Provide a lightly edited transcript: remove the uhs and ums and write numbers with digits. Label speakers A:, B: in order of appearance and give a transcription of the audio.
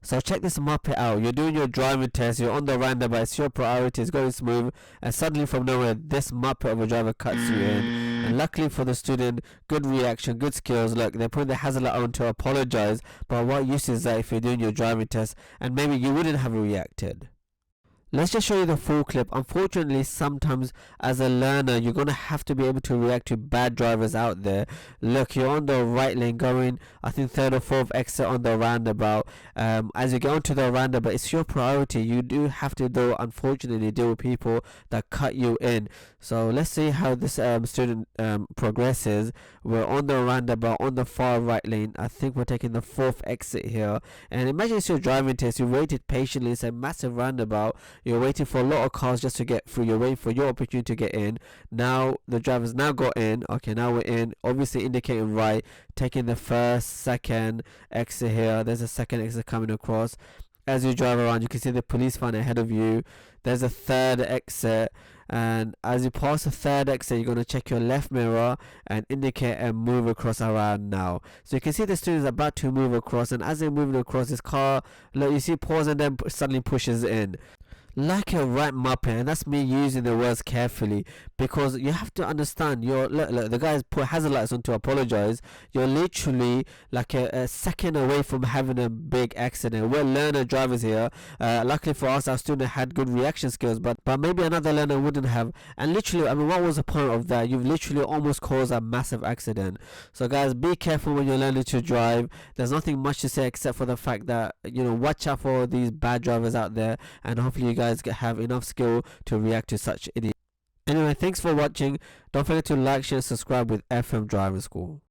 A: So check this Muppet out. You're doing your driving test, you're on the roundabout, it's your priority, it's going smooth, and suddenly from nowhere, this Muppet of a driver cuts you in. And luckily for the student, good reaction, good skills. Look, they put the hazard light on to apologize, but what use is that if you're doing your driving test and maybe you wouldn't have reacted? Let's just show you the full clip. Unfortunately, sometimes as a learner, you're going to have to be able to react to bad drivers out there. Look, you're on the right lane going, I think, third or fourth exit on the roundabout. As you get onto the roundabout, it's your priority. You do have to, though, unfortunately, deal with people that cut you in. So let's see how this student progresses. We're on the roundabout on the far right lane. I think we're taking the fourth exit here. And imagine it's your driving test. You waited patiently. It's a massive roundabout. You're waiting for a lot of cars just to get through. You're waiting for your opportunity to get in. Now the driver's now got in. Okay, now we're in. Obviously indicating right. Taking the first, second exit here. There's a second exit coming across. As you drive around, you can see the police van ahead of you. There's a third exit. And as you pass the third exit, you're going to check your left mirror and indicate and move across around now. So you can see the student is about to move across. And as they're moving across, this car, look, you see pause and then suddenly pushes in. Like a right Muppet, and that's me using the words carefully, because you have to understand, look, the guys put hazard lights on to apologize. You're literally like a second away from having a big accident. We're learner drivers here. Luckily for us, our student had good reaction skills, but maybe another learner wouldn't have. And literally, I mean, what was the point of that? You've literally almost caused a massive accident. So guys, be careful when you're learning to drive. There's nothing much to say except for the fact that, watch out for these bad drivers out there, and hopefully you guys have enough skill to react to such idiots. Anyway, thanks for watching. Don't forget to like, share, subscribe with FM Driving School.